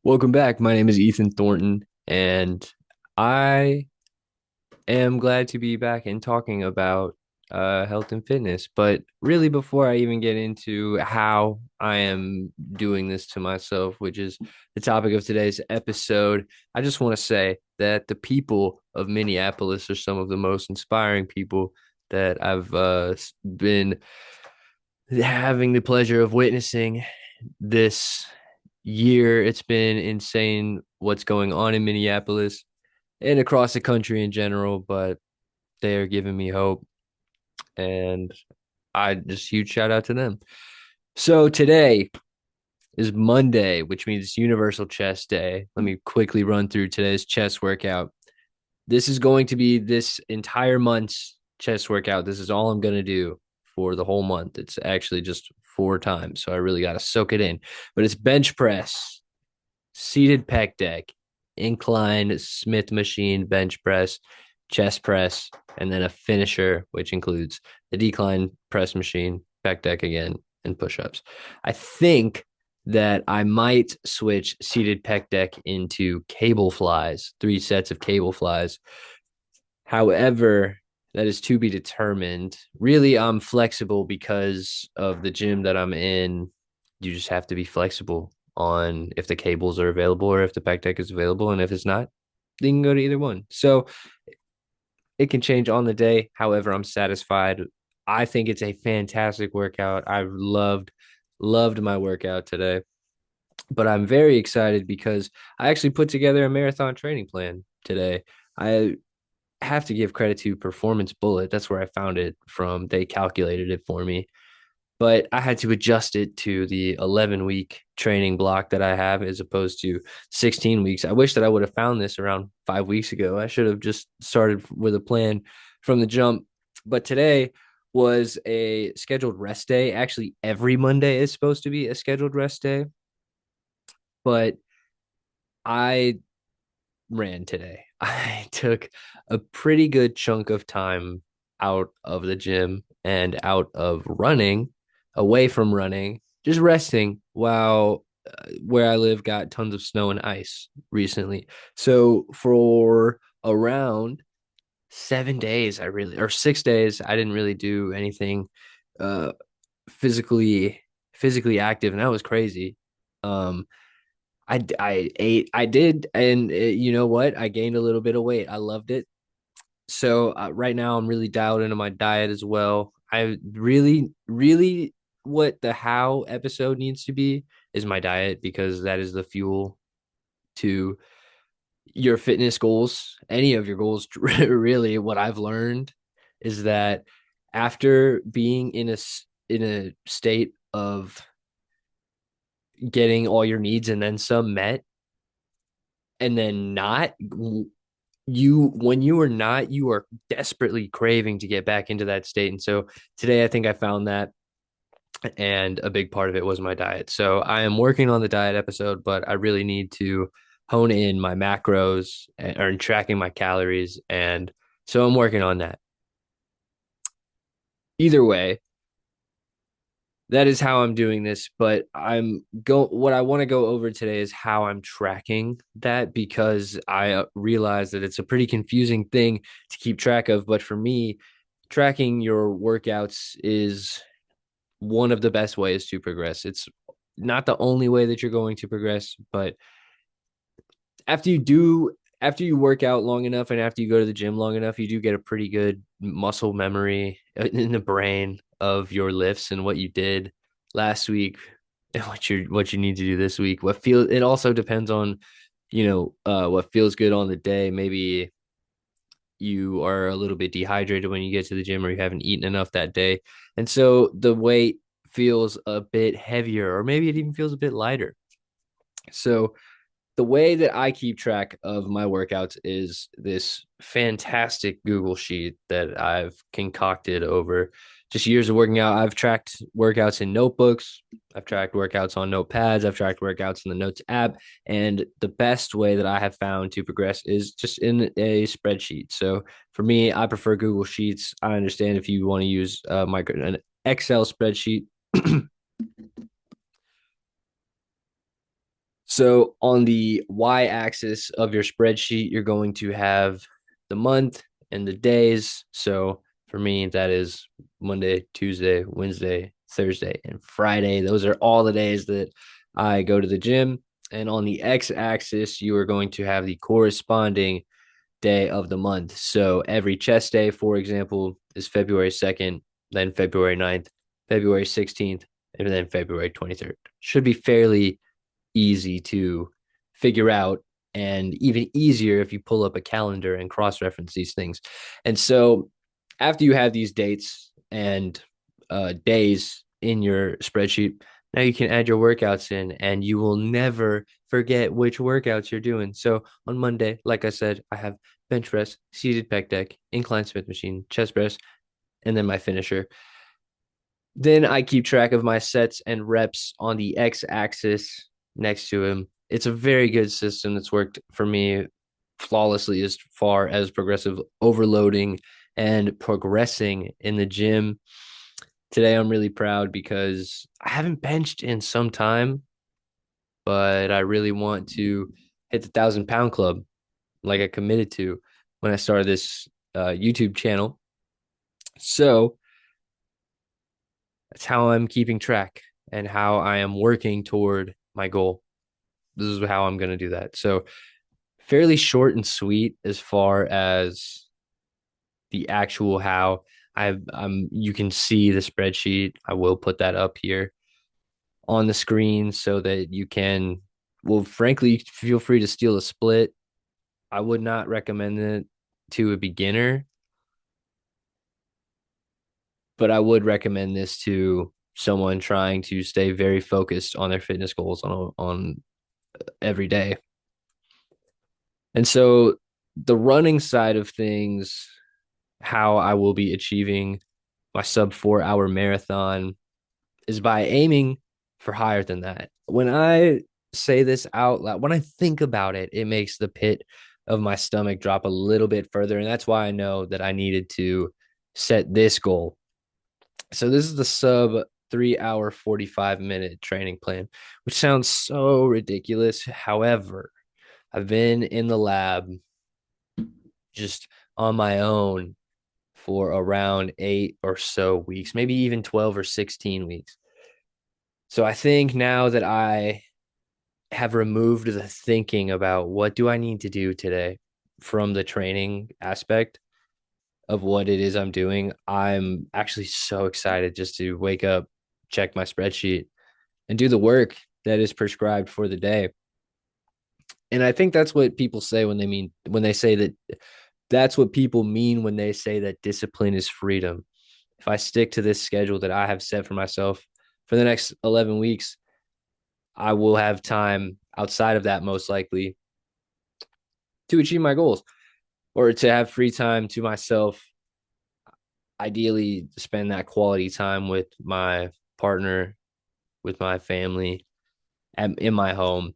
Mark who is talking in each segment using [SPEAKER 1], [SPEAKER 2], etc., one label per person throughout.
[SPEAKER 1] Welcome back. My name is Ethan Thornton, and I am glad to be back and talking about health and fitness. But really, before I even get into how I am doing this to myself, which is the topic of today's episode, I just want to say that the people of Minneapolis are some of the most inspiring people that I've been having the pleasure of witnessing this year. It's been insane what's going on in Minneapolis and across the country in general, but they are giving me hope. And I just huge shout out to them. So today is Monday, which means it's Universal Chest Day. Let me quickly run through today's chest workout. This is going to be this entire month's chest workout. This is all I'm going to do for the whole month. It's actually just 4 times. So I really got to soak it in. But it's bench press, seated pec deck, incline Smith machine bench press, chest press, and then a finisher, which includes the decline press machine, pec deck again, and push ups. I think that I might switch seated pec deck into cable flies, 3 sets of cable flies. However, that is to be determined. Really, I'm flexible because of the gym that I'm in. You just have to be flexible on if the cables are available or if the pec deck is available. And if it's not, then you can go to either one. So it can change on the day. However, I'm satisfied. I think it's a fantastic workout. I've loved my workout today. But I'm very excited because I actually put together a marathon training plan today. I have to give credit to Performance Bullet. That's where I found it from. They calculated it for me, but I had to adjust it to the 11-week training block that I have as opposed to 16 weeks. I wish that I would have found this around 5 weeks ago. I should have just started with a plan from the jump. But today was a scheduled rest day. Actually, every Monday is supposed to be a scheduled rest day, but I ran today. I took a pretty good chunk of time out of the gym and out of running, away from running, just resting while where I live got tons of snow and ice recently. So for around 7 days, or 6 days, I didn't really do anything uh physically physically active, and that was crazy. Um, I ate, I did, and you know what? I gained a little bit of weight. I loved it. So right now I'm really dialed into my diet as well. I really what the how episode needs to be is my diet, because that is the fuel to your fitness goals, any of your goals. Really, what I've learned is that after being in a state of getting all your needs and then some met, and then not, you when you are not, you are desperately craving to get back into that state. And so today I think I found that, and a big part of it was my diet. So I am working on the diet episode, but I really need to hone in my macros or tracking my calories, and so I'm working on that. Either way, that is how I'm doing this. But what I want to go over today is how I'm tracking that, because I realize that it's a pretty confusing thing to keep track of. But for me, tracking your workouts is one of the best ways to progress. It's not the only way that you're going to progress, but after you do after you work out long enough and after you go to the gym long enough, you do get a pretty good muscle memory in the brain of your lifts and what you did last week and what you need to do this week. It also depends on, what feels good on the day. Maybe you are a little bit dehydrated when you get to the gym, or you haven't eaten enough that day. And so the weight feels a bit heavier, or maybe it even feels a bit lighter. So the way that I keep track of my workouts is this fantastic Google sheet that I've concocted over just years of working out. I've tracked workouts in notebooks, I've tracked workouts on notepads, I've tracked workouts in the Notes app. And the best way that I have found to progress is just in a spreadsheet. So for me, I prefer Google Sheets. I understand if you want to use an Excel spreadsheet. So on the y-axis of your spreadsheet, you're going to have the month and the days. So for me, that is Monday, Tuesday, Wednesday, Thursday, and Friday. Those are all the days that I go to the gym. And on the x-axis, you are going to have the corresponding day of the month. So every chest day, for example, is February 2nd, then February 9th, February 16th, and then February 23rd. Should be fairly easy to figure out, and even easier if you pull up a calendar and cross reference these things. And so after you have these dates and days in your spreadsheet, now you can add your workouts in and you will never forget which workouts you're doing. So on Monday, like I said, I have bench press, seated pec deck, incline Smith machine, chest press, and then my finisher. Then I keep track of my sets and reps on the x axis next to him. It's a very good system that's worked for me flawlessly as far as progressive overloading and progressing in the gym. Today, I'm really proud because I haven't benched in some time, but I really want to hit the 1,000 pound club like I committed to when I started this YouTube channel. So that's how I'm keeping track and how I am working toward my goal. This is how I'm going to do that. So, fairly short and sweet as far as the actual how. You can see the spreadsheet. I will put that up here on the screen so that you can, well, frankly, feel free to steal a split. I would not recommend it to a beginner, but I would recommend this to someone trying to stay very focused on their fitness goals on every day. And so the running side of things, how I will be achieving my sub 4 hour marathon is by aiming for higher than that. When I say this out loud, when I think about it, it makes the pit of my stomach drop a little bit further. And that's why I know that I needed to set this goal. So this is the sub 3 hour, 45-minute training plan, which sounds so ridiculous. However, I've been in the lab just on my own for around 8 or so weeks, maybe even 12 or 16 weeks. So I think now that I have removed the thinking about what do I need to do today from the training aspect of what it is I'm doing, I'm actually so excited just to wake up, check my spreadsheet, and do the work that is prescribed for the day. And I think that's what people say when they say that that's what people mean when they say that discipline is freedom. If I stick to this schedule that I have set for myself for the next 11 weeks, I will have time outside of that, most likely, to achieve my goals or to have free time to myself. Ideally, spend that quality time with my partner, with my family, in my home,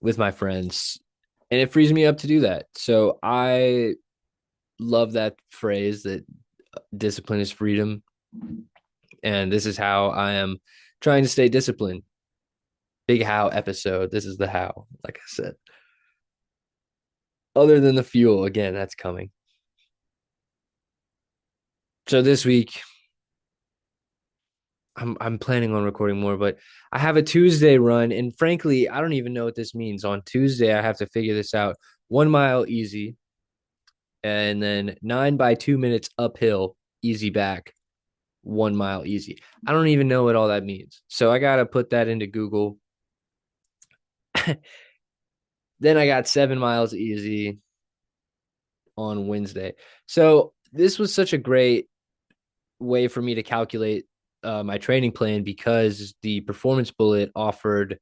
[SPEAKER 1] with my friends. And it frees me up to do that. So I love that phrase that discipline is freedom. And this is how I am trying to stay disciplined. Big how episode. This is the how, like I said. Other than the fuel, again, that's coming. So this week, I'm planning on recording more, but I have a Tuesday run, and frankly, I don't even know what this means. On Tuesday, I have to figure this out. 1 mile easy, and then 9 by 2 minutes uphill, easy back. 1 mile easy. I don't even know what all that means. So I gotta put that into Google. Then I got 7 miles easy on Wednesday. So this was such a great way for me to calculate my training plan because the performance bullet offered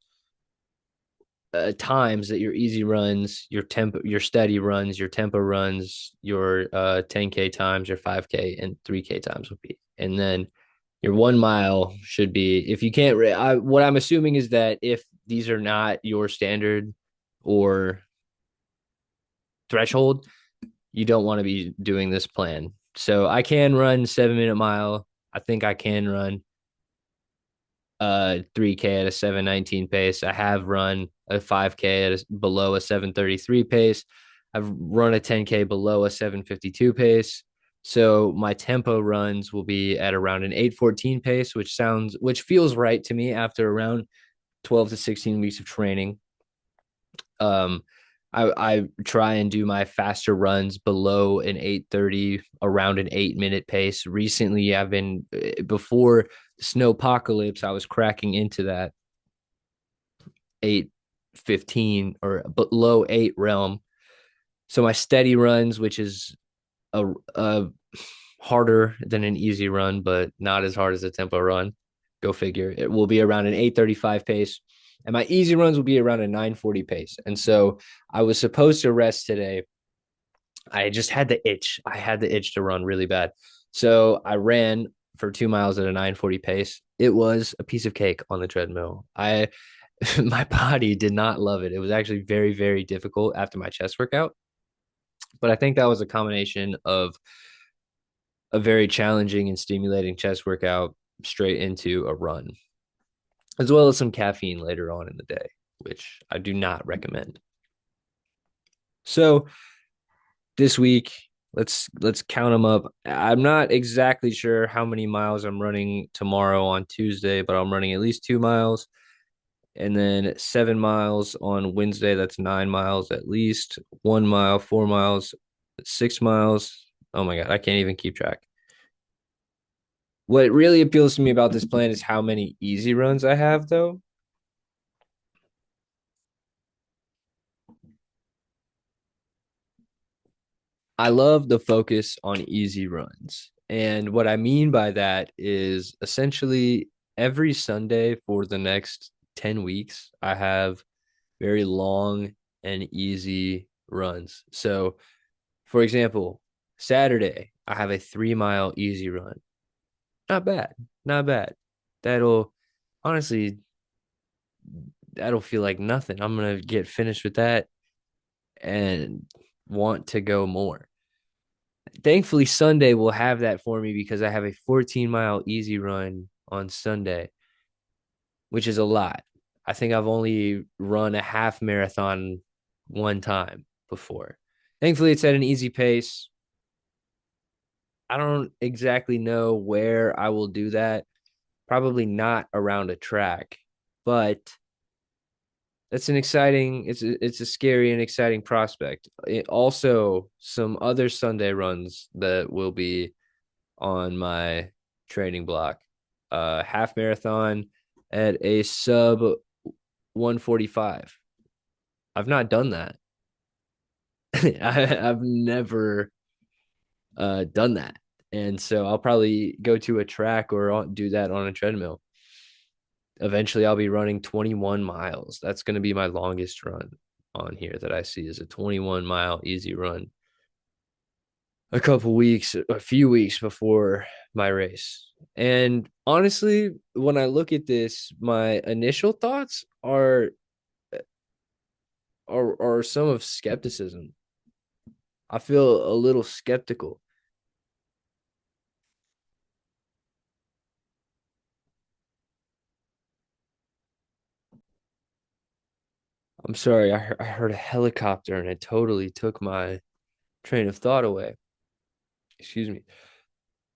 [SPEAKER 1] times that your easy runs, your steady runs, your tempo runs, your 10K times, your 5K and 3K times would be. And then your 1 mile should be, if you can't, what I'm assuming is that if these are not your standard or threshold, you don't want to be doing this plan. So I can run 7 minute mile. I think I can run 3K at a 7:19 pace. I have run a 5K at below a 7:33 pace. I've run a 10K below a 7:52 pace. So my tempo runs will be at around an 8:14 pace, which feels right to me after around 12 to 16 weeks of training. Um, I try and do my faster runs below an 8:30, around an 8 minute pace. Recently, I've been before snowpocalypse, I was cracking into that 8:15 or below 8 realm. So my steady runs, which is a harder than an easy run, but not as hard as a tempo run. Go figure. It will be around an 8:35 pace. And my easy runs will be around a 9:40 pace. And so I was supposed to rest today. I just had the itch. I had the itch to run really bad. So I ran for 2 miles at a 9:40 pace. It was a piece of cake on the treadmill. My body did not love it. It was actually very, very difficult after my chest workout. But I think that was a combination of a very challenging and stimulating chest workout straight into a run, as well as some caffeine later on in the day, which I do not recommend. So this week, let's count them up. I'm not exactly sure how many miles I'm running tomorrow on Tuesday, but I'm running at least 2 miles, and then 7 miles on Wednesday. That's 9 miles at least. 1 mile, 4 miles, 6 miles. Oh my God, I can't even keep track. What really appeals to me about this plan is how many easy runs I have, though. I love the focus on easy runs. And what I mean by that is essentially every Sunday for the next 10 weeks, I have very long and easy runs. So, for example, Saturday, I have a 3 mile easy run. Not bad. Not bad. That'll honestly, that'll feel like nothing. I'm going to get finished with that and want to go more. Thankfully, Sunday will have that for me because I have a 14-mile easy run on Sunday, which is a lot. I think I've only run a half marathon one time before. Thankfully, it's at an easy pace. I don't exactly know where I will do that. Probably not around a track, but that's an exciting, it's a scary and exciting prospect. Also, some other Sunday runs that will be on my training block. Half marathon at a sub 145. I've not done that. I've never done that. And so I'll probably go to a track or do that on a treadmill. Eventually, I'll be running 21 miles. That's going to be my longest run on here that I see is a 21-mile easy run a few weeks before my race. And honestly, when I look at this, my initial thoughts are some of skepticism. I feel a little skeptical. I'm sorry, I heard a helicopter and it totally took my train of thought away. Excuse me.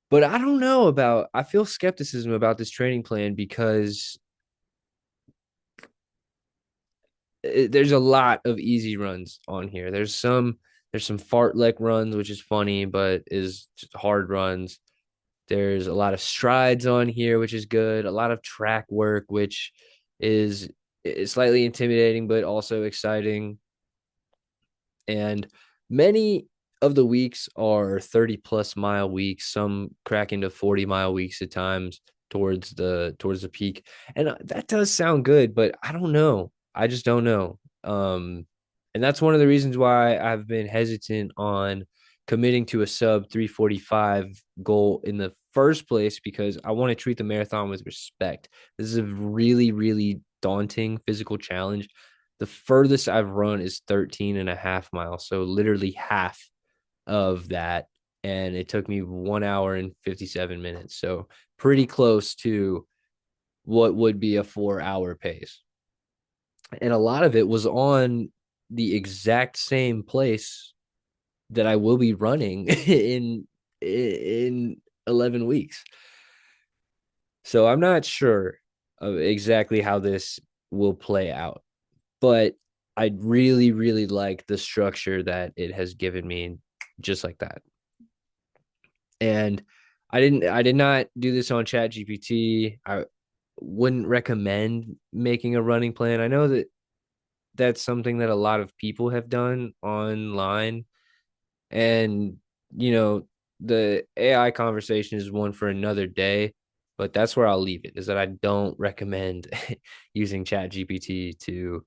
[SPEAKER 1] But I don't know I feel skepticism about this training plan because there's a lot of easy runs on here. There's some fartlek runs, which is funny, but is just hard runs. There's a lot of strides on here, which is good. A lot of track work, which is slightly intimidating, but also exciting. And many of the weeks are 30 plus mile weeks, some crack into 40-mile weeks at times towards the peak. And that does sound good, but I don't know. I just don't know. And that's one of the reasons why I've been hesitant on committing to a sub 345 goal in the first place because I want to treat the marathon with respect. This is a really, really daunting physical challenge. The furthest I've run is 13 and a half miles. So literally half of that. And it took me 1 hour and 57 minutes. So pretty close to what would be a 4 hour pace. And a lot of it was on the exact same place that I will be running in 11 weeks. So I'm not sure of exactly how this will play out, but I really, really like the structure that it has given me just like that. And I did not do this on Chat GPT. I wouldn't recommend making a running plan. I know that that's something that a lot of people have done online. And, you know, the AI conversation is one for another day, but that's where I'll leave it, is that I don't recommend using Chat GPT to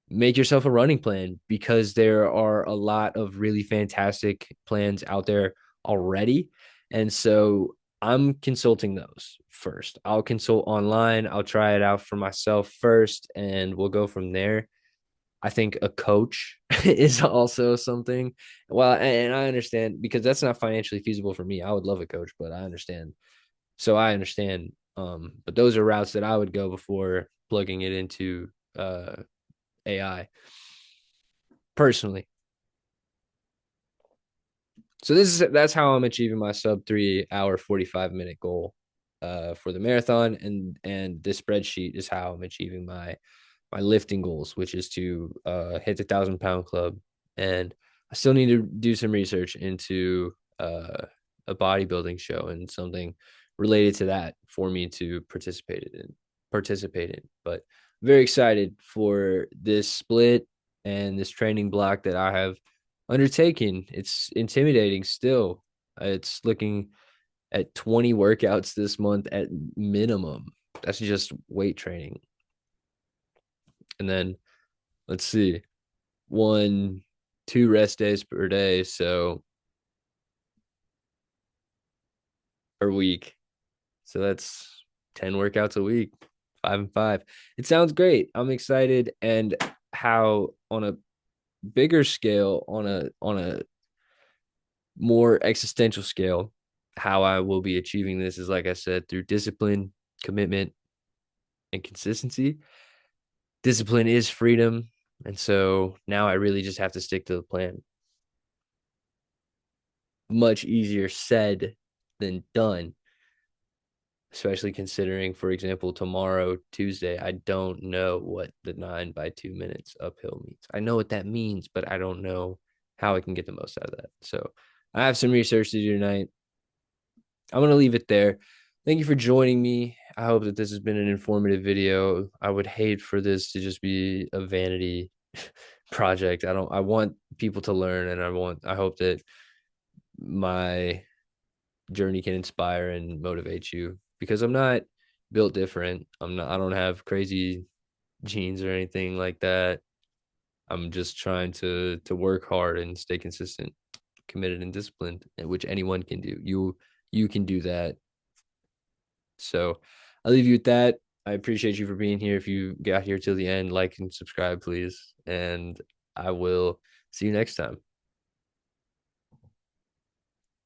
[SPEAKER 1] make yourself a running plan, because there are a lot of really fantastic plans out there already. And so I'm consulting those first. I'll consult online, I'll try it out for myself first, and we'll go from there. I think a coach is also something. Well, and I understand, because that's not financially feasible for me. I would love a coach, but I understand. So I understand. But those are routes that I would go before plugging it into AI personally. So that's how I'm achieving my sub 3 hour 45 minute goal for the marathon, and this spreadsheet is how I'm achieving my lifting goals, which is to hit the 1,000 pound club. And I still need to do some research into a bodybuilding show and something related to that for me to participate in. But I'm very excited for this split and this training block that I have undertaken. It's intimidating still. It's looking at 20 workouts this month at minimum. That's just weight training. And then let's see, 2 rest days per day, so per week. So that's 10 workouts a week, 5 and 5. It sounds great. I'm excited. And how on a bigger scale, on a more existential scale, how I will be achieving this is, like I said, through discipline, commitment, and consistency. Discipline is freedom. And so now I really just have to stick to the plan. Much easier said than done, especially considering, for example, tomorrow, Tuesday, I don't know what the 9 by 2 minutes uphill means. I know what that means, but I don't know how I can get the most out of that. So I have some research to do tonight. I'm going to leave it there. Thank you for joining me. I hope that this has been an informative video. I would hate for this to just be a vanity project. I want people to learn, and I hope that my journey can inspire and motivate you, because I'm not built different. I don't have crazy genes or anything like that. I'm just trying to work hard and stay consistent, committed, and disciplined, which anyone can do. You can do that. So I'll leave you with that. I appreciate you for being here. If you got here till the end, like and subscribe, please. And I will see you next time.